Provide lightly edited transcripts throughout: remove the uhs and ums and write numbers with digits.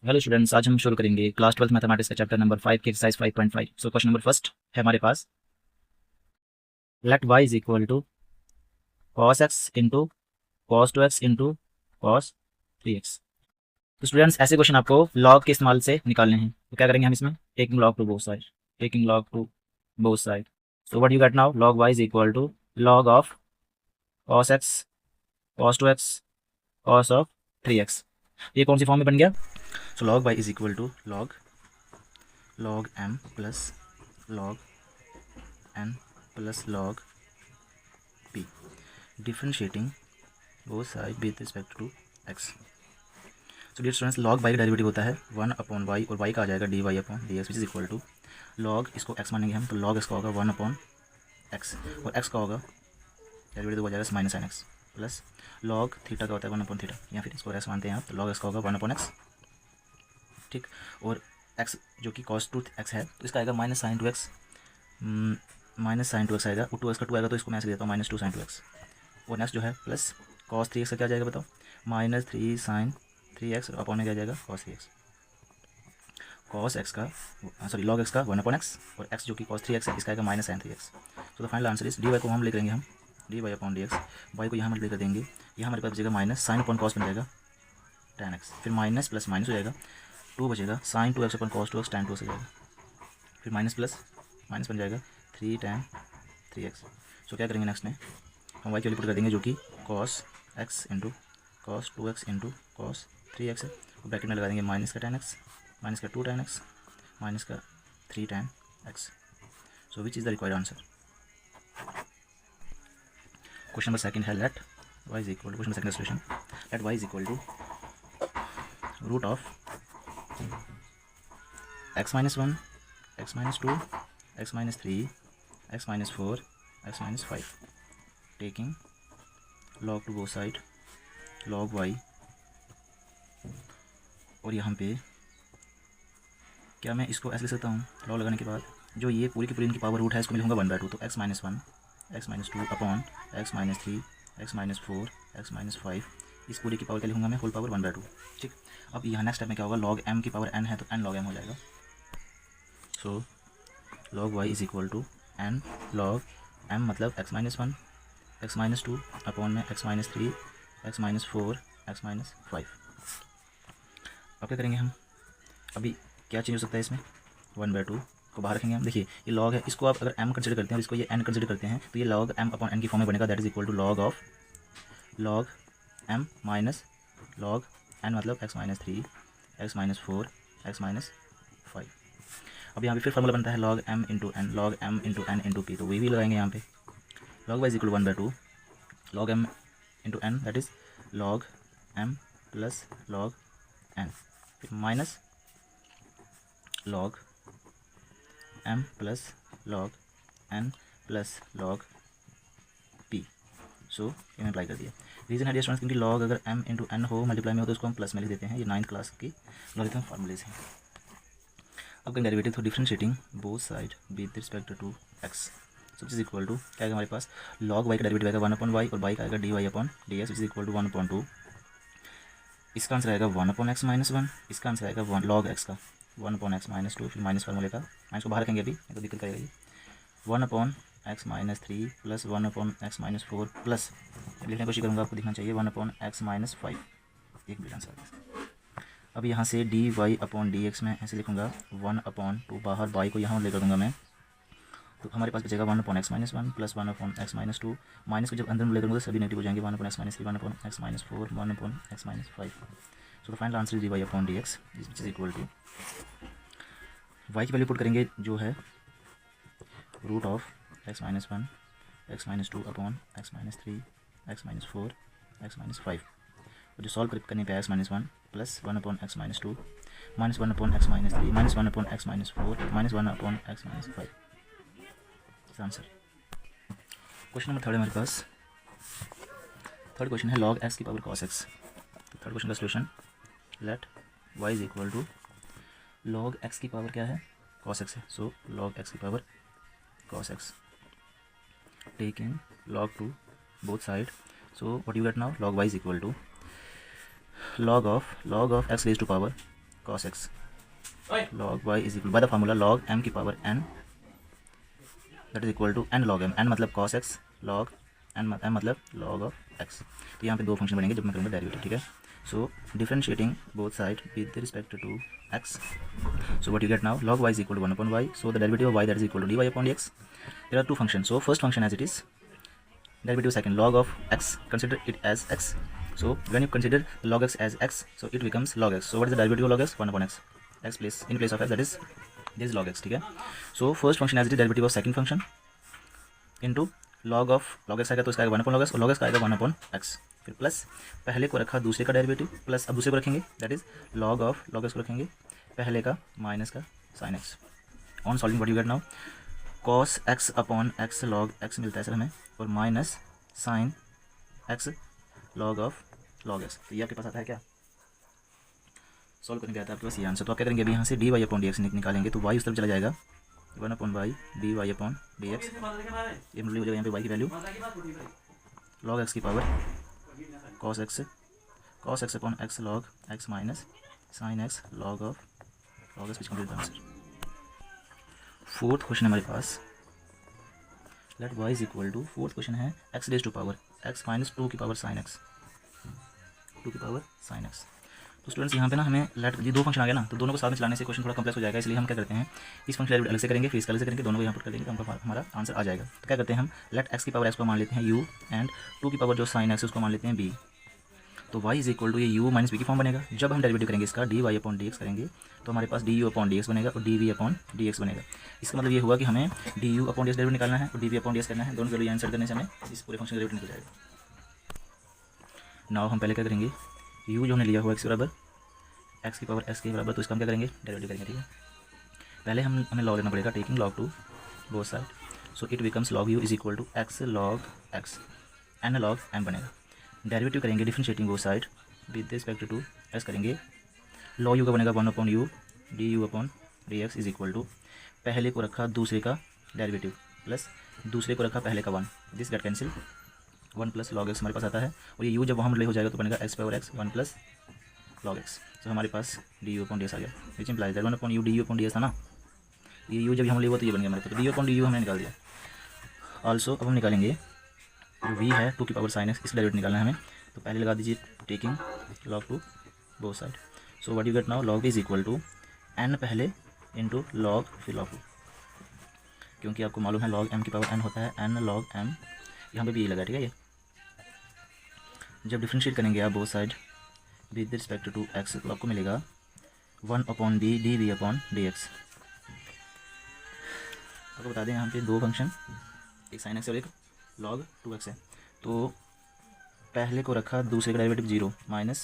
Hello students, आज हम शुरू करेंगे क्लास 12 मैथमेटिक्स का चैप्टर नंबर 5 की exercise 5.5। So question number first है हमारे पास, let y is equal to cos x into cos 2x into cos 3x। तो स्टूडेंट्स, ऐसे क्वेश्चन आपको लॉग के इस्तेमाल से निकालने हैं। तो क्या करेंगे हम इसमें, taking log to both side, taking log to both side. So what you get now, log y is equal to log of cos x cos 2x cos of 3x। ये कौन सी फॉर्म में बन गया? So log y is equal to log m plus log n plus log p, differentiating both sides with respect to x। So dear students, log y का derivative होता है 1/y और y का आ जाएगा dy/dx which is equal to log, इसको x मानेंगे हम, तो log इसका होगा 1/x और x का होगा डेरिवेटिव हो जाएगा minus sin x plus log theta का होता है 1/थीटा, या फिर इसको x मानते हैं आप, तो log इसका होगा 1/x। ठीक, और x जो कि cos 2x है तो इसका आएगा minus sin 2x, minus sin 2x आएगा, और 2x का 2 आएगा तो इसको मैं ऐसे देता हूँ -2 sin 2x। और नेक्स्ट जो है प्लस cos 3x का क्या जाएगा बताओ, -3 sin 3x और अपॉन में क्या जाएगा cos 3x। cos x का log x का 1/x और x जो कि cos 3x है इसका आएगा माइनस sin 3x। तो the final answer is dy को हम ले करेंगे हम dy/dx, y को यहाँ मल्टीप्लाई कर देंगे, यहाँ हमारे पास बचेगा माइनस sin अपॉन cos बन जाएगा tan x, फिर माइनस प्लस माइनस हो जाएगा, 2 बचेगा sin 2x upon cos 2x tan 2x हो जाएगा, फिर माइनस प्लस माइनस बन जाएगा 3 tan 3x। सो क्या करेंगे नेक्स्ट में, हम y की वैल्यू पुट कर देंगे जो कि cos x into cos 2x into cos 3x है, और ब्रैकेट में लगा देंगे माइनस का tan x, माइनस का 2 tan x, माइनस का 3 tan x। So which is the required answer. Question number second है, let y is equal to, question number second solution, let y is equal to root of x minus 1 x minus 2 x minus 3 x minus 4 x minus 5, taking log to both side log y, और यहाँ पे क्या मैं इसको ऐसे लिख सकता हूँ, log लगाने के बाद जो ये पूरी की पूरी इनकी पावर रूट है इसको मैं लिखूँगा 1/2, तो x minus 1 x minus 2 upon x minus 3 x minus 4 x minus 5, इस पूरी की पावर क्या लिखूँगा मैं, होल पावर 1/2। ठीक, अब यहाँ नेक्स्ट स्टेप में क्या होगा, log m की पावर n है तो n log m हो जाएगा। सो log y is equal to n log m मतलब x minus 1 x minus 2 upon में x minus 3 x minus 4 x minus 5। अब क्या करेंगे हम, अभी क्या चेंज हो सकता है इसमें, 1/2 को बाहर रखेंगे हम। देखिए ये log है, इसको आप अगर m कंसिडर करते हैं और इसको ये n कंसिडर करते हैं तो ये log m अपॉन n की फॉर्म में बनेगा, that is equal to log of log m minus log n मतलब x minus 3 x minus 4 x minus 5। अब यहाँ पे फिर फॉर्मूला बनता है log m into n, log m into n into p, तो वही भी लगाएंगे यहाँ पे, log y is equal 1/2 log m into n, that is log m plus log n, फिर minus log m plus log n plus log p। सो ये मैं apply कर दिया। रीज़न है डियर स्टूडेंट्स, क्योंकि log अगर m इंटू n हो multiply में हो तो उसको हम प्लस में लिख देते हैं, ये 9th क्लास की लॉजिकल फार्मूलेज हैं। अब करेंगे derivative through differentiating both side with respect to x, so is equal to क्या आएगा हमारे पास, log y का डेरिवेटिव आएगा 1/y और y का आएगा dy/dx which is equal to 1/2। इसका आंसर आएगा 1/x माइनस 1, इसका आंसर आएगा log x का 1/x माइनस 2, फिर माइनस फार्मूले का माइनस को बाहर रखेंगे अभी तो दिक्कत करेगा ये, 1/x minus 3 plus 1/x minus 4 plus, लिखने की कोशिश करूँगा आपको दिखना चाहिए 1/x माइनस 5, एक बिल्ड आंसर आएगा। अब यहाँ से dy/dx में ऐसे लिखूँगा 1/2, बाहर y को यहाँ लेकर दूँगा मैं, तो हमारे पास बचेगा 1/x minus 1 plus 1/x minus 2, minus को जब अंदर में लेकर दूँगा सभी नेगेटिव हो जाएंगे, 1/x minus 3 1/x minus 4 1/x minus 5। So the final answer is dy/dx which is equal to, y की वैल्यू पुट करेंगे जो है root of x minus 1 x minus 2 upon x minus 3 x minus 4 x minus 5, और जो solve करने पे x minus 1 plus 1/x minus 2 minus 1/x minus 3 minus 1/x minus 4 minus 1/x minus 5, answer. Question number 3 हमारे पास, third question है log x की power cos x। तो third question का solution, let y is equal to log x की power क्या है, cos x है, सो log x की power cos x, taking log to both side, so what you get now, log y is equal to log of x raise to power cos x log y is equal by the formula log m की power n that is equal to n log m। n मतलब cos x log n मतलब log of x। तो यहाँ पे दो function बनेंगे जब मैं करूँगा डेरिवेटिव, ठीक है। So differentiating both side with respect to x, so what you get now, log y is equal to 1 upon y, so the derivative of y that is equal to dy upon dx. There are two functions, so first function as it is, derivative second log of x, consider it as x. So when you consider log x as x, so it becomes log x. So what is the derivative of log x? 1 upon x, x place in place of x, that is this is log x, ठीक है। so first function as it is derivative of second function into log of log x आएगा तो इसका आएगा 1 upon log x, और log x का आएगा 1 upon x, फिर प्लस पहले को रखा दूसरे का डेरिवेटिव प्लस अब दूसरे को रखेंगे that is log of log x को रखेंगे पहले का माइनस का sin x। On solving what you get now, cos x upon x log x मिलता है सर हमें, और minus sin x log of log x। तो ये आपके पास आता है क्या, सॉल्व करने के आता है आपके पास ये आंसर। तो आप क्या करेंगे अभी यहाँ से dy अपॉन dx निकालेंगे, तो y उस तरफ चला जाएगा 1 upon y dy upon dx, ये मतलब हो जाएगा यहाँ पे y की वैल्यू log x की power cos x upon x log x minus sin x log of log x, which complete the answer। Fourth question हमारे पास, let y is equal to, fourth question है x raise to power x minus 2 की power sin x, 2 की power sin x। तो students यहाँ पे ना हमें लेट ये दो फंक्शन आ गया ना, तो दोनों को साथ में चलाने से क्वेश्चन थोड़ा कम्प्लेक्स हो जाएगा, इसलिए हम क्या करते हैं इस फंक्शन अलग से करेंगे फिर इसका अलग से करेंगे, दोनों को यहाँ पर कर देंगे तो हमारा आंसर आ जाएगा। तो क्या करते हैं हम, लेट x की पावर x को मान लेते हैं u एंड 2 की पावर जो sin x है उसको मान लेते हैं b। तो y इज इक्वल टू ये u माइनस b की फॉर्म बनेगा। जब हम डेरिवेटिव करेंगे इसका dy अपॉन dx करेंगे तो हमारे पास du अपॉन dx बनेगा और dv अपॉन dx बनेगा। इसका मतलब ये हुआ कि हमें du अपॉन dx डेरिवेटिव निकालना है और dv अपॉन dx करना है, दोनों वैल्यू इंसर्ट करने से हमें इस पूरे फंक्शन डेरिवेटिव निकल जाएगा। नाउ हम पहले क्या करेंगे, u जो हमने लिया हुआ x बराबर x की पावर s के बराबर, तो इसका हम क्या करेंगे डेरिवेटिव करेंगे, ठीक है। पहले हमें लॉग लेना पड़ेगा, taking log to both side, so it becomes log u is equal to x log x n log m बनेगा। डेरिवेटिव करेंगे differentiating both side with respect to x करेंगे, log u का बनेगा 1 upon u du upon dx is equal to पहले को रखा दूसरे का डेरिवेटिव प्लस दूसरे को रखा पहले का 1, this get cancel 1 plus log x हमारे पास आता है, और ये u जब वहाँ ले हो जाएगा तो बनेगा x power x 1 plus log x। तो हमारे पास du अपॉन ds आ गया, विच implies that 1 upon u du upon ds था ना, ये u जब हम ले हुआ तो ये बन गया हमारे पास, तो du अपॉन du हमने निकाल दिया। ऑल्सो अब हम निकालेंगे जो v है 2 की पावर sin x, इस डेरिवेटिव निकालना है हमें, तो पहले लगा दीजिए taking log to both side, so what you get now log v is equal to n पहले इंटू log फिर log 2, क्योंकि आपको मालूम है log m की पावर n होता है n log m, यहाँ पे भी ये लगा, ठीक है। ये जब डिफरेंशिएट करेंगे आप both side with respect to x तो आपको मिलेगा 1 upon b dv upon dx। आपको बता दें यहाँ पे दो फंक्शन, एक sin x और एक log 2x है, तो पहले को रखा दूसरे का डेरिवेटिव 0 माइनस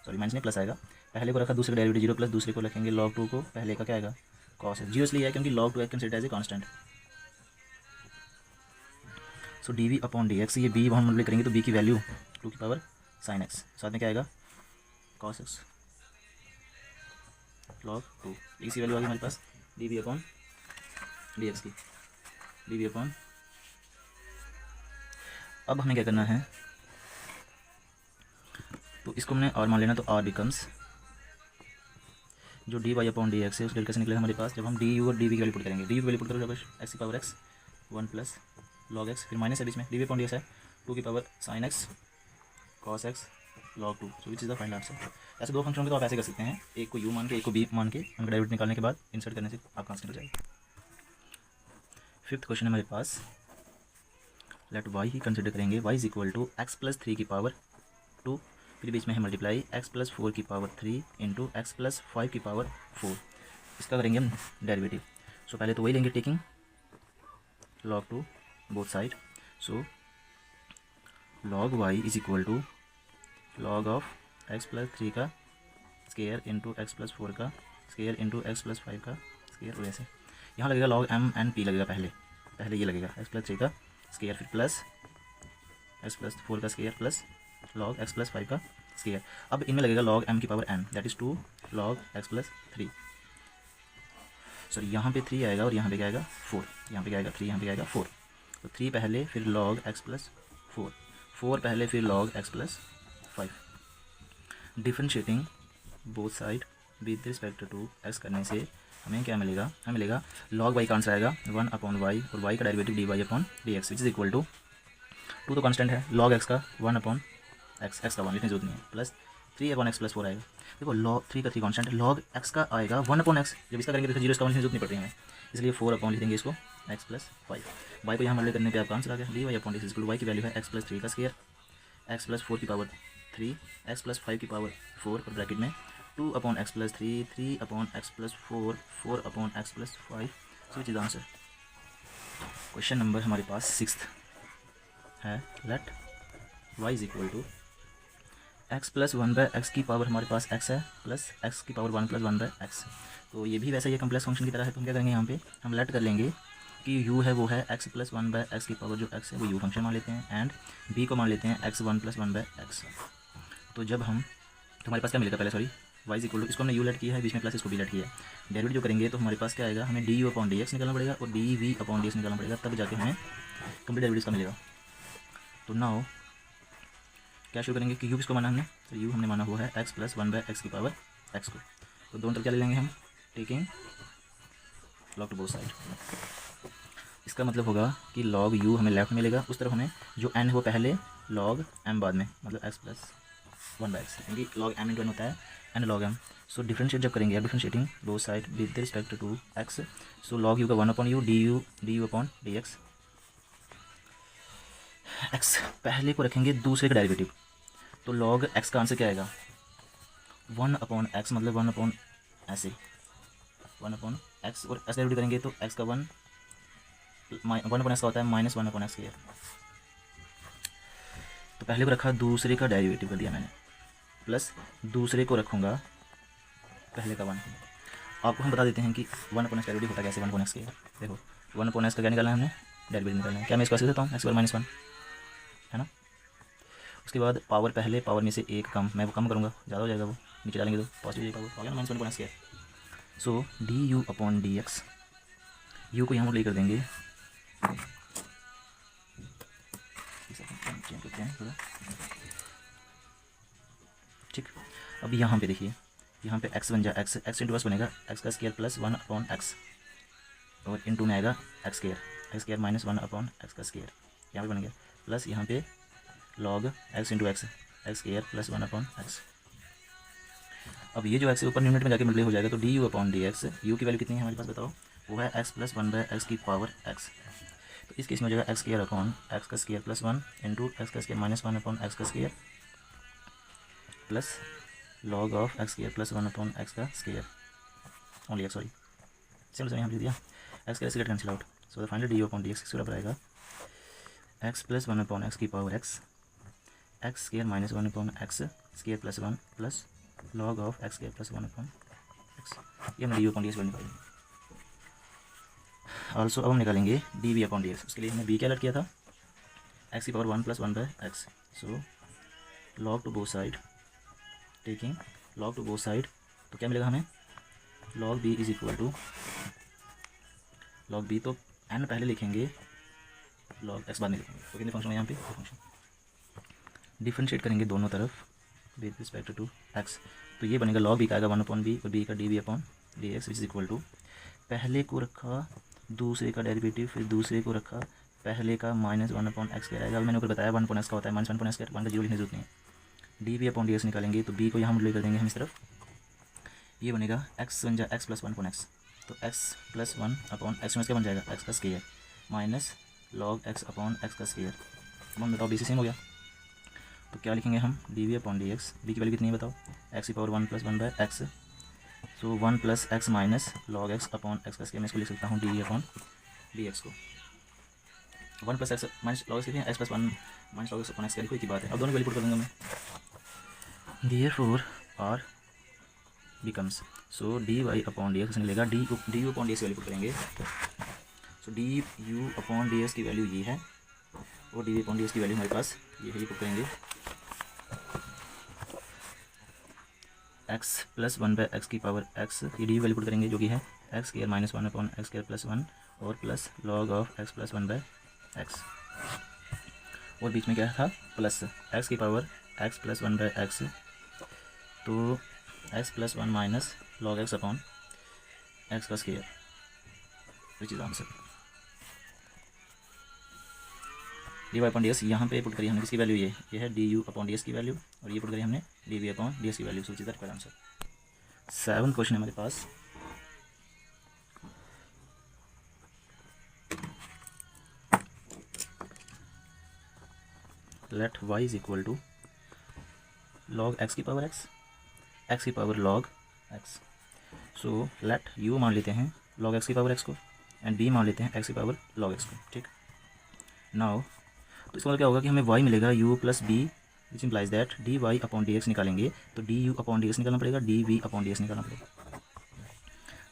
नहीं प्लस आएगा, पहले को रखा दूसरे का डेरिवेटिव 0 प्लस दूसरे को रखेंगे log 2 को, पहले का क्या आएगा cos है, 0 इसलिए है क्योंकि log 2x considered as a constant. So dv upon dx, ये b हम करेंगे तो b की वैल्यू 2 की पावर sin x, साथ में क्या आएगा cos x log 2, इसी वैल्यू आ गई हमारे पास dv अपॉन dx की, dv अपॉन। अब हमें क्या करना है, तो इसको हमने और मान लेना, तो r बिकम्स जो dy अपॉन dx है उस डेल्टा से निकले हमारे पास, जब हम du और dv की वैल्यू पुट करेंगे, du की वैल्यू पुट करोगे x की power x 1 plus log x, फिर माइनस है बीच में dv अपॉन dx है 2 की power sin x cos x log 2, so which is the final answer. ऐसे दो फंक्शन होंगे तो आप ऐसे कर सकते हैं, एक को u मान के एक को b मान के उनका डेरिवेटिव निकालने के बाद इंसर्ट करने से आपका आंसर हो जाएगा। फिफ्थ क्वेश्चन हमारे पास, लेट y ही कंसिडर करेंगे, y is equal to x plus 3 की पावर 2, फिर बीच में है मल्टीप्लाई x प्लस 4 की पावर 3 इंटू x प्लस 5 की पावर 4, इसका करेंगे हम डेरिवेटिव। सो पहले तो वही लेंगे taking log to both side, so log y is equal to log of x plus 3 का स्केयर इंटू x प्लस 4 का स्केयर इंटू x प्लस 5 का स्केयर, और ऐसे यहाँ लगेगा log m एंड p लगेगा, पहले ये लगेगा x प्लस 3 का स्केयर, फिर प्लस x प्लस 4 का square plus log x plus 5 का स्केयर। अब इनमें लगेगा log m की power n that is 2 log x plus 3, sorry यहाँ पे 3 आएगा और यहाँ पे क्या आएगा 4, यहाँ पे क्या आएगा 3, यहाँ पे क्या आएगा 4, तो 3 पहले फिर log x प्लस 4, 4 पहले फिर log x plus 5, differentiating both side with respect to x करने से हमें क्या मिलेगा, हमें मिलेगा log y का आंसर आएगा 1/y और y का derivative dy/dx which is equal to तो कांस्टेंट है, log x का 1/x, x का 1 लिखने की जरूरत नहीं है, प्लस 3/x+4 आएगा। देखो log 3 का 3 कांस्टेंट, log x का आएगा 1/x, जब इसका करेंगे तो 0 इसका 1 लिखने की जरूरत नहीं पड़ रही है, इसलिए 4 लिख देंगे इसको x+5। y को यहाँ मल्टीप्लाई करने पे आपका आंसर आ गया, dy/dx y की वैल्यू है x+3 का स्क्वायर, x+4 की पावर 3, x+5 की पावर 4 और ब्रैकेट में 2/x+3, 3/x+4, 4/x+5, so which is answer. Question number हमारे पास 6 है, let y is equal to x+1/x की पावर हमारे पास x है, प्लस x की पावर 1+1/x। तो ये भी वैसा ही कम्प्लेक्स फंक्शन की तरह है, तो हम क्या करेंगे, यहाँ पे हम लेट कर लेंगे कि u है वो है x+1/x की पावर जो x है वो u फंक्शन मान लेते हैं, एंड b को मान लेते हैं x1+1/x। तो जब हम हमारे पास क्या मिलेगा, पहले sorry y is equal to, इसको हमने u लेट किया है, बीच में प्लस इसको भी लेट किया है, डेरिवेटिव जो करेंगे तो हमारे पास क्या आएगा, हमें du/dx निकालना पड़ेगा और dv/dx निकालना पड़ेगा, तब जाके हमें कंप्लीट डेरिवेटिव का मिलेगा। तो नाउ क्या शुरू करेंगे कि u किसको माना हमने, तो u हमने माना हुआ है x+1/x की पावर x को, तो दोनों तरफ क्या ले लेंगे हम, taking log to both side. इसका मतलब होगा कि log u हमें लेफ्ट में मिलेगा, उस तरफ हमें जो n है वो पहले, log m बाद में, मतलब x+1/x, क्योंकि log m × n होता है n log m। So differentiate जब करेंगे, differentiating both side with respect to x, so log u का 1/u du/dx, x पहले को रखेंगे दूसरे का डेरिवेटिव, तो log x का आंसर क्या आएगा, 1/x, मतलब 1 ऐसे 1/x, और x डेरिवेटिव करेंगे तो x का 1/x का होता है -1/x²। तो पहले को रखा दूसरे का डेरिवेटिव कर दिया मैंने, प्लस दूसरे को रखूँगा पहले का 1। आपको हम बता देते हैं कि 1/x डेरिवेटिव होता है कैसे, 1/x²। देखो 1/x का क्या निकालना है हमने, डेरिवेटिव निकालना है, क्या मैं इसको ऐसे देता हूँ, x² -1 है ना। उसके बाद पावर पहले पावर में से एक कम, मैं वो कम करूँगा, ज़्यादा हो जाएगा, वो नीचे डालेंगे तो पॉजिटिव पावर हो गया ना, -1/x²। सो du/dx, u को यहाँ मल्टीप्लाई कर देंगे, चेंज करते हैं थोड़ा, ठीक। अब यहाँ पे देखिए, यहाँ पे x बन जाए x × x बनेगा x² + 1/x, और इनटू में आएगा x² -1/x², यहाँ पे बन गया, प्लस यहाँ पे log x × x x² + 1/x। अब ये जो x ऊपर यूनिट में जाके मल्टीप्लाई हो जाएगा, तो du/dx, u की वैल्यू कितनी है हमारे पास बताओ, वो है x+1/x की पावर x। तो इस केस में हो जाएगा x² + 1 into x² -1/x² plus log of x² + 1/x², only x, sorry simple यहाँ लिख दिया, x² cancel out, so the final du/dx किस बराबर आएगा, x + 1/x की power x, x² -1/x² + 1 plus log of x² + 1/x, ये हमने du/dx निकाली। ऑल्सो अब हम निकालेंगे dv/dx, उसके लिए हमने b क्या अलर्ट किया था, x की power 1 + 1/x, so log to both side, taking log to both side, तो क्या मिलेगा हमें, log b is equal to, log b तो n पहले लिखेंगे, log x बाद में लिखेंगे, तो कितने फंक्शन है यहाँ पे, फंक्शन डिफ्रेंशिएट करेंगे दोनों तरफ विद रिस्पेक्ट टू x, तो ये बनेगा log b का आएगा 1/b और b का dv/dx which is equal to, पहले को रखा दूसरे का डेरिवेटिव, फिर दूसरे को रखा पहले का -1/x आएगा। मैंने ऊपर बताया 1/x का होता है -1/x², 1 का 0 लिखने की जरूरत नहीं है। dv/dx निकालेंगे तो b को यहाँ मल्टीप्लाई कर देंगे हम इस तरफ, ये बनेगा x बन जाए x + 1/x, तो x + 1/x क्या बन जाएगा, x का स्क्वायर माइनस log x/x²। हम बताओ b से सेम हो गया, तो क्या लिखेंगे हम, dv/dx, b की वैल्यू कितनी है बताओ, x की पावर 1 + 1/x, सो 1 + x माइनस log x/x², मैं इसको लिख सकता हूँ dv/dx को, 1 + x माइनस log x लिखें, x + 1 माइनस log x/x लिखो, एक ही बात है। अब दोनों वैल्यू पुट कर दूँगा मैं, therefore r becomes, सो dy/dx निकलेगा, du/dx वैल्यू पुट करेंगे, सो du/dx की वैल्यू ये है और dv/dx की वैल्यू हमारे पास ये है, ये पुट करेंगे, x + 1/x की पावर x, ये डी वैल्यू पुट करेंगे जो कि है x² -1/x² + 1 और plus log of x + 1/x, और बीच में क्या था, प्लस x की पावर x + 1/x, तो x + 1 minus log x upon x का square, which is answer. D Y upon D X यहाँ पे पुट करी हमने, किसकी वैल्यू ये है D you upon D S की वैल्यू, और ये पुट करी हमने D we upon D S की value, so which is the correct answer. 7th question है हमारे पास। Let y is equal to log x की पावर x की power log x। So let u मान लेते हैं log x की पावर x को, एंड b मान लेते हैं x की पावर log x को, ठीक। नाउ तो इसका मतलब क्या होगा कि हमें y मिलेगा u plus b, which implies that d Y upon D x निकालेंगे तो D you upon D x निकालना पड़ेगा, d we upon D x निकालना पड़ेगा।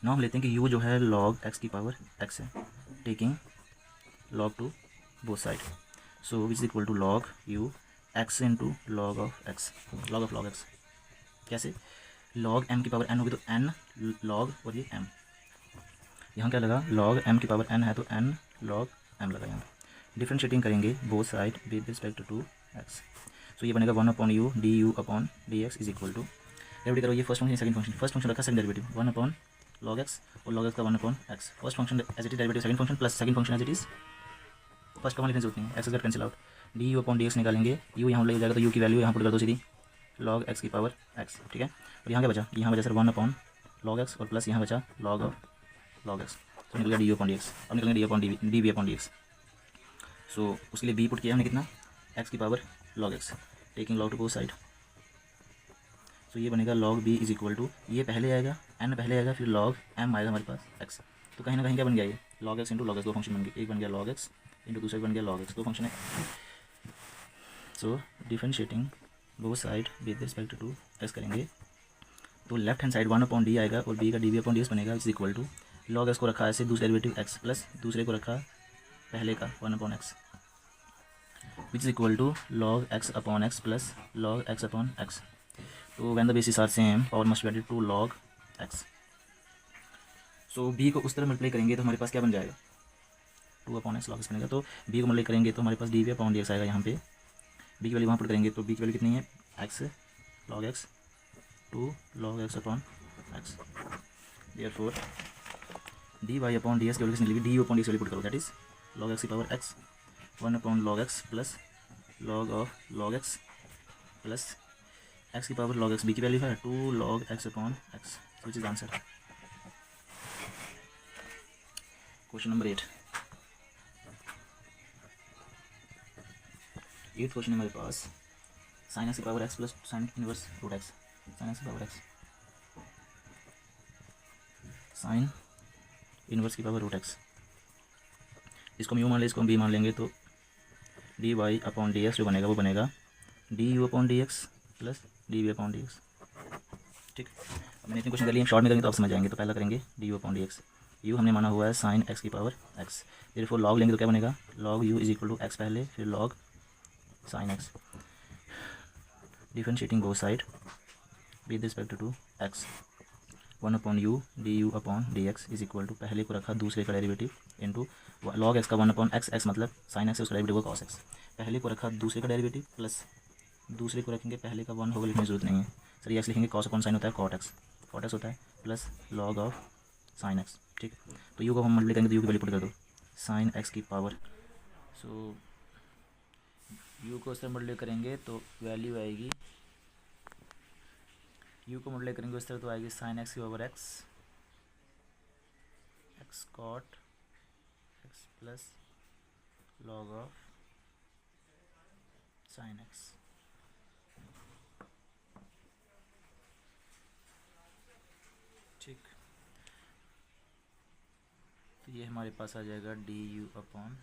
नाउ हम लेते हैं कि u जो है log x की पावर x है, taking log to both side, so which is equal to log u x into log of x, log of log x। कैसे? log m की पावर n होगी तो n log, और ये m, यहाँ क्या लगा log m की पावर n है तो n log m लगा यहाँ। डिफ्रेंशिएटिंग करेंगे both side with respect to x, so ये बनेगा 1 upon U D you upon D x is equal to, derivative करो ये first function second function, first function रखा second derivative 1 upon log x और log x का 1 upon x, first function as it is derivative second function plus second function as it is first का one लिखने से उतनी है, x get cancel out, D you upon D x निकालेंगे, u यहाँ ले जाएगा तो u की वैल्यू यहाँ पुट कर दो सीधी log x की पावर x, ठीक है। और यहाँ क्या बचा, यहाँ बचा सर 1 अपॉन log x और प्लस यहाँ बचा log ऑफ log x, तो निकल गया D you upon D X. अब निकलेंगे D upon D we upon D X, so उसके लिए b पुट किया हमने कितना x की power log x, taking log to both side, तो ये बनेगा log b is equal to, ये पहले आएगा n पहले आएगा फिर log m आएगा हमारे पास x, तो कहीं ना कहीं क्या बन गया ये log x into log x, दो फंक्शन बन गए, एक बन गया log x इंटू दूसरा बन गया log x, दो फंक्शन है। So differentiating both side with respect to x करेंगे तो left hand side 1 upon D आएगा और b का D we upon D X बनेगा, is equal to log x को रखा ऐसे दूसरे डेरिवेटिव x प्लस दूसरे को रखा पहले का 1 upon x, which is equal to log x upon x plus log x upon x, तो when the basis are same power must be added to log x। So b को उस तरह multiply करेंगे तो हमारे पास क्या बन जाएगा 2 अपॉन x log x बनेगा, तो b को मल्टीप्लाई करेंगे तो हमारे पास D we upon D X आएगा, यहाँ पे b की वैल्यू वहाँ पुट करेंगे तो b की वैल्यू कितनी है x log x 2 log x upon x, therefore d Y upon D x की वैल्यू कितनी निकलेगी, d you upon D x value put करो, दैट इज log x की power x 1 upon log x plus log of log x plus x की power log x, b की value है 2 log x upon x, which is answer. Question number 8 question हमारे पास sine x की power x plus sign inverse root x, sine x की power x sine inverse की power root x, इसको हम you मान लें, इसको हम b मान लेंगे तो d Y upon D x जो बनेगा वो बनेगा d you upon D x plus d we upon D x, ठीक। अब मैंने इतने क्वेश्चन कर लिए, हम शॉर्ट में करेंगे तो आप समझ जाएंगे। तो पहला करेंगे D you upon D x, u हमने माना हुआ है साइन एक्स की पावर एक्स, देयरफॉर लॉग लेंगे तो क्या बनेगा log u is equal to x पहले फिर log sine x, differentiating both side with respect to x, 1 upon U D you upon D x is equal to पहले को रखा दूसरे का डेरिवेटिव इंटू log x का 1 अपॉन x मतलब sine x उसका डेरिवेटिव होगा cos x, पहले को रखा दूसरे का डेरिवेटिव प्लस दूसरे को रखेंगे पहले का 1 होगा, लिखने की जरूरत नहीं है सर, ये x लिखेंगे cos अपॉन साइन होता है cot x होता है plus log of sine X, ठीक। तो यू को हम मल्टीप्लाई करेंगे तो यू की वैल्यू पुट कर दो साइन एक्स की पावर, सो यू को उससे मल्टीप्लाई करेंगे तो वैल्यू आएगी, यू को मल्टीप्लाई करेंगे उस तरह तो आएगी साइन एक्स की power X cot X plus log of sine X, ठीक। तो ये हमारे पास आ जाएगा D you upon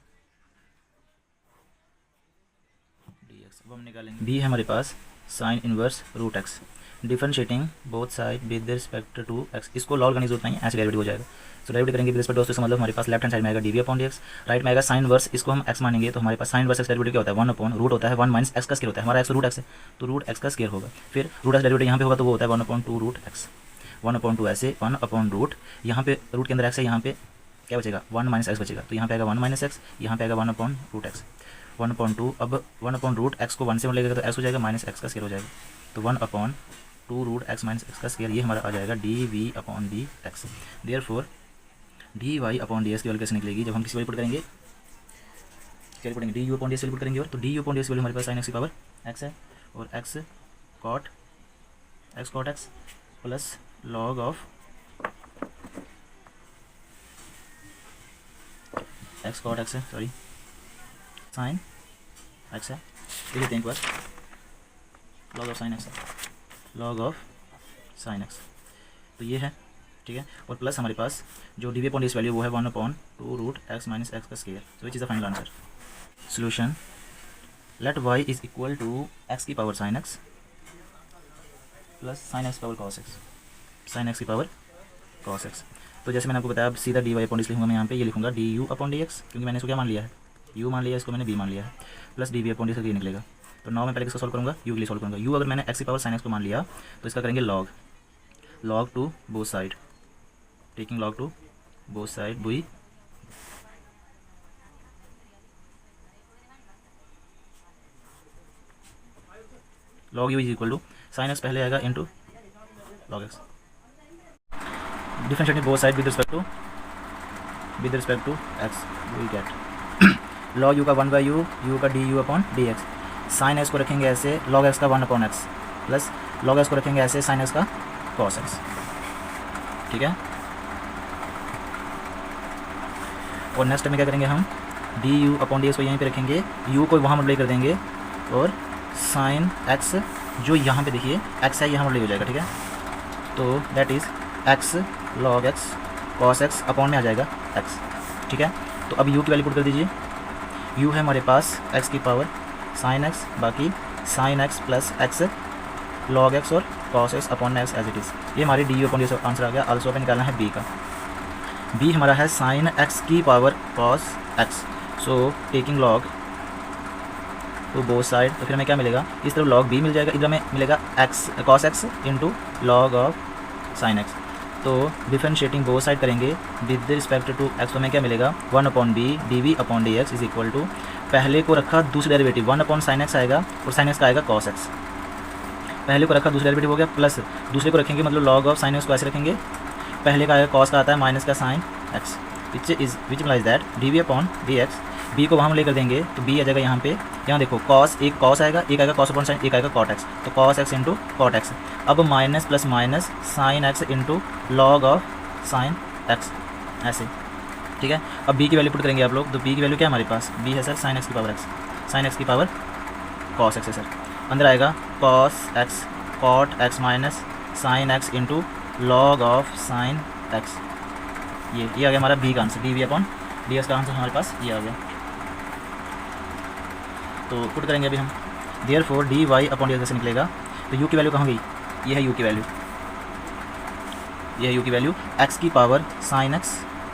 D X. अब हम निकालेंगे बी है हमारे पास sine inverse root X, differentiating both side with respect to X, इसको लॉग करने की जरूरत नहीं है, ऐसे डेरिवेटिव हो जाएगा। सो डेरिवेटिव करेंगे विद रिस्पेक्ट टू, इसका मतलब हमारे पास लेफ्ट हैंड साइड में आएगा d we upon D x, right में आएगा साइन वर्स, इसको हम एक्स मानेंगे तो हमारे पास साइन वर्स एक्स डेरिवेटिव क्या होता है 1 अपॉन रूट होता है 1 माइनस एक्स का स्केयर होता है, हमारा एक्स रूट एक्स है तो रूट एक्स का स्केयर होगा, फिर रूट एक्स डेरिवेटिव यहाँ पे होगा तो वो होता है 1 अपॉन 2 रूट एक्स, 1 अपॉन 2 ऐसे 1 अपॉन रूट, यहाँ पे रूट के अंदर एक्स है, यहाँ पे क्या बचेगा 1 माइनस एक्स बचेगा, तो यहाँ पे आएगा 1 माइनस एक्स, यहाँ पे आएगा 1 अपॉन रूट एक्स 1 अपॉन 2, अब 1 अपॉन रूट एक्स को 1 से लेगा तो एक्स हो जाएगा माइनस एक्स का स्केयर हो जाएगा, तो 1 upon two root x minus x का स्केयर, ये हमारा आ जाएगा d we upon D x. Therefore d Y upon D x की वैल्यू कैसे निकलेगी, जब हम किसी वैल्यू पुट करेंगे, क्या पुट करेंगे, D you upon D x value put करेंगे, और तो D you upon D x value हमारे पास साइन एक्स की पावर एक्स है, और X cot X plus log of X cot X है, सॉरी साइन एक्स है, ये लेते हैं एक बार, log of sine X, log of sine x, तो ये है, ठीक है। और प्लस हमारे पास जो D we upon this value वो है 1 upon two root x minus x का square, so which is the final answer. Solution, let y is equal to X की power sine x plus sine X power cos X, sine x की power cos X. तो जैसे मैंने आपको बताया, अब सीधा डी वाई अपॉन डी लिखूंगा मैं यहाँ पे, ये लिखूंगा D you upon D x, क्योंकि मैंने इसको क्या मान लिया है, यू मान लिया है, इसको मैंने बी मान लिया है, plus d we upon d से ये निकलेगा। तो नाउ मैं पहले इसको सॉल्व करूँगा, यू के लिए सॉल्व करूँगा। यू अगर मैंने एक्स की पावर साइन एक्स को मान लिया तो इसका करेंगे log to both side, taking log to both side बुई log u is equal to sine x पहले आएगा into log x, differentiating both side with respect to x, we get log u का 1 बाई यू का d you upon D x, sine x को रखेंगे ऐसे, log x का 1 upon x, plus log x को रखेंगे ऐसे, साइन एक्स का कॉस एक्स, ठीक है। और नेक्स्ट में क्या करेंगे हम, D you upon D x को यहीं पे रखेंगे, यू को वहाँ मल्टीप्लाई कर देंगे, और साइन एक्स जो यहाँ पे देखिए एक्स है यहाँ मल्टीप्लाई हो जाएगा, ठीक है। तो that is x log x cos x upon में आ जाएगा एक्स, ठीक है। तो अब यू की वैल्यू पुट कर दीजिए, यू है हमारे पास एक्स की पावर साइन एक्स, बाकी sine x plus x log X और cos x upon X as it is, ये हमारी D you upon D answer आ गया। आल्सो पे निकालना है बी का, बी हमारा है साइन एक्स की power cos x, so taking log तो बोथ साइड, तो फिर हमें क्या मिलेगा, इस तरफ लॉग बी मिल जाएगा, इधर हमें मिलेगा x cos x into log of sine x. तो डिफरेंशिएटिंग बोथ साइड करेंगे विद रिस्पेक्ट टू एक्स, तो हमें क्या मिलेगा 1 upon b d we upon D x is equal to, पहले को रखा दूसरी डेरिवेटिव 1 अपॉन साइन एक्स आएगा, और साइन एक्स का आएगा कॉस एक्स, पहले को रखा दूसरी डेरिवेटिव हो गया, प्लस दूसरे को रखेंगे मतलब लॉग ऑफ साइन एक्स को ऐसे रखेंगे, पहले का आएगा कॉस का आता है माइनस का sine x, which implies that d we upon D x, b को वहाँ लेकर देंगे तो बी आ जाएगा यहाँ पे, यहाँ देखो कॉस, एक कॉस आएगा, एक आएगा कॉस अपॉन साइन, एक आएगा कॉट एक्स, तो cos x into cot X, अब minus plus minus sine x into log of sine X, ऐसे, ठीक है। अब बी की वैल्यू पुट करेंगे आप लोग, तो बी की वैल्यू क्या है हमारे पास, बी है सर साइन एक्स की पावर एक्स, साइन एक्स की पावर कॉस एक्स है सर, अंदर आएगा cos x cot x minus sine x into log of sine x, ये आ गया हमारा बी का answer, d we upon D x का आंसर हमारे पास ये आ गया। तो पुट करेंगे अभी हम, therefore d Y upon D x कैसे निकलेगा, तो यू की वैल्यू कहाँ गई, ये है यू की वैल्यू, ये है यू की वैल्यू एक्स की पावर साइन एक्स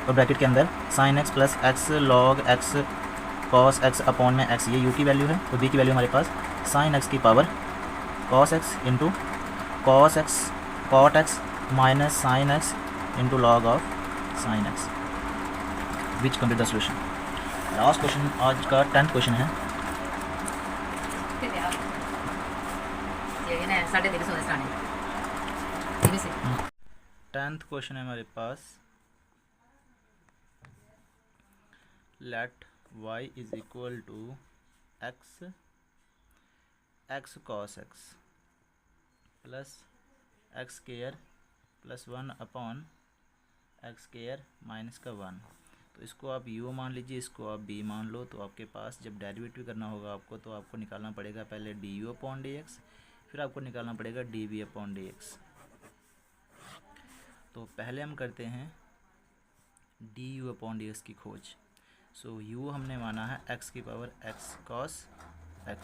और ब्रैकेट के अंदर sine x plus x log x cos x upon में एक्स, ये यू की वैल्यू है। तो बी की वैल्यू हमारे पास साइन एक्स की power cos x into cos x cot x minus sine x into log of sine x, which complete the solution. Last question आज का 10th क्वेश्चन है, साढ़े 10th क्वेश्चन है हमारे पास, let y is equal to X cos X plus X square plus 1 upon X square minus का 1। तो इसको आप u मान लीजिए, इसको आप b मान लो। तो आपके पास जब डेरिवेटिव करना होगा आपको, तो आपको निकालना पड़ेगा पहले d you upon D x, फिर आपको निकालना पड़ेगा d we upon D x. तो पहले हम करते हैं d you upon D x की खोज। सो u हमने माना है x की power x cos x,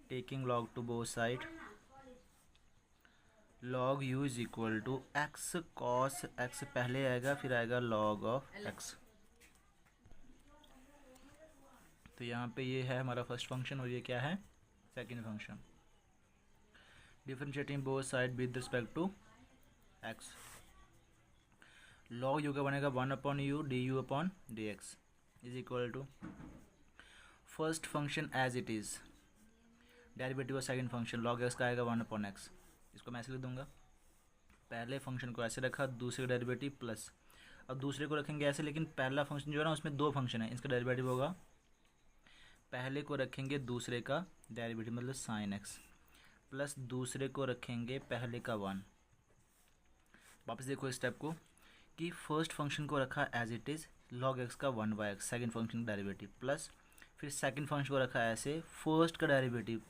taking log to both side, log u is equal to x cos x पहले आएगा, फिर आएगा लॉग ऑफ x। तो यहाँ पे ये है हमारा फर्स्ट फंक्शन, और ये क्या है second function. Differentiating both side with respect to x, log u का बनेगा 1 upon U D you upon D x is equal to first function as it is, derivative of second function log x का आएगा 1/x। इसको मैं ऐसे लिख दूंगा, पहले फंक्शन को ऐसे रखा, दूसरे का डेरिवेटिव प्लस, अब दूसरे को रखेंगे ऐसे, लेकिन पहला फंक्शन जो है ना उसमें दो फंक्शन है, इसका डेरिवेटिव होगा, पहले को रखेंगे दूसरे का डेरिवेटिव मतलब साइन एक्स, प्लस दूसरे को रखेंगे पहले का 1। वापस देखो इस स्टेप को कि फर्स्ट फंक्शन को रखा as it is log x का 1/x सेकंड फंक्शन का डेरिवेटिव, प्लस फिर सेकंड फंक्शन को रखा ऐसे फर्स्ट का डेरिवेटिव,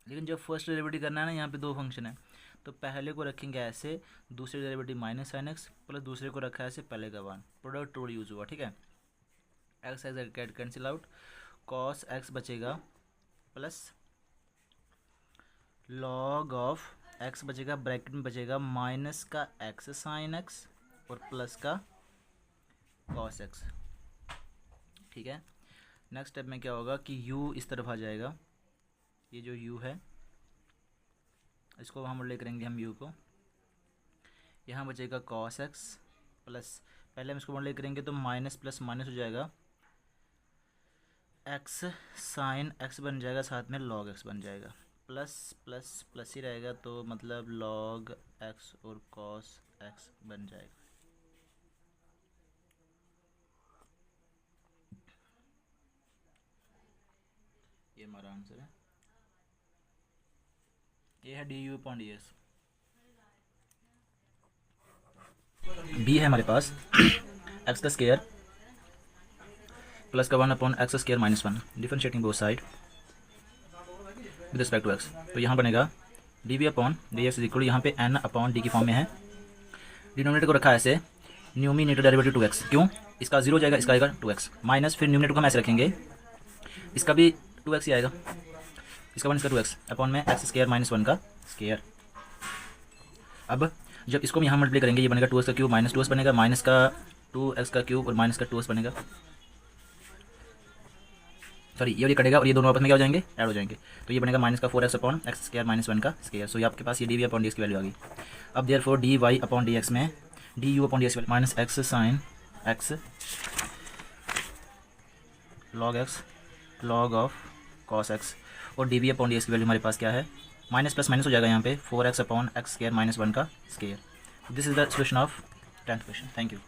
लेकिन जब फर्स्ट डेरिवेटिव करना है ना, यहाँ पे दो फंक्शन है, तो पहले को रखेंगे ऐसे, दूसरे derivative minus sine x, plus दूसरे को रखा है ऐसे पहले का 1, प्रोडक्ट रूल यूज़ हुआ, ठीक है। X x cancel out, cos x बचेगा प्लस लॉग ऑफ एक्स बचेगा, ब्रैकेट में बचेगा माइनस का एक्स साइन एक्स और प्लस का कॉस एक्स, ठीक है। नेक्स्ट स्टेप में क्या होगा कि u इस तरफ आ जाएगा, ये जो u है इसको हम ले करेंगे हम u को, यहाँ बचेगा cos x प्लस, पहले हम इसको मॉडल करेंगे तो माइनस प्लस माइनस हो जाएगा, x साइन x बन जाएगा, साथ में log x बन जाएगा, प्लस प्लस प्लस ही रहेगा, तो मतलब log x और cos x बन जाएगा। ये हमारा आंसर है, ये है du/ds। बी है हमारे पास एक्स का स्क्वायर प्लस का 1/x square minus 1, differentiating both side with respect to x. तो यहाँ बनेगा dv/dx इक्वल, यहाँ पे n/d की फॉर्म में है, डिनोमिनेटर को रखा है ऐसे, न्यूमिनेटर डेरिवेटिव 2x, क्यों, इसका 0 हो जाएगा, इसका आएगा 2x, माइनस फिर न्यूमिनेटर को हम ऐसे रखेंगे, इसका भी 2x ही आएगा, इसका 1 इसका 2x अपॉन में एक्स स्क्वायर माइनस 1 का स्क्वायर। अब जब इसको हम यहाँ मल्टीप्लाई करेंगे, ये बनेगा 2x का क्यूब माइनस 2x बनेगा, माइनस का 2x का क्यूब और माइनस का 2x बनेगा, सॉरी ये कटेगा और ये दोनों आपस में क्या हो जाएंगे, ऐड हो जाएंगे, तो ये बनेगा माइनस का 4x upon x square minus 1 का स्क्वायर। सो ये आपके पास ये dv/dx की वैल्यू आ गई। अब देयरफॉर dy/dx में du/dx minus x sine x log of cos x और dv/dx की वैल्यू हमारे पास क्या है, माइनस प्लस माइनस हो जाएगा यहाँ पे 4x upon x square minus 1 का square. This is the solution of 10th question. Thank you.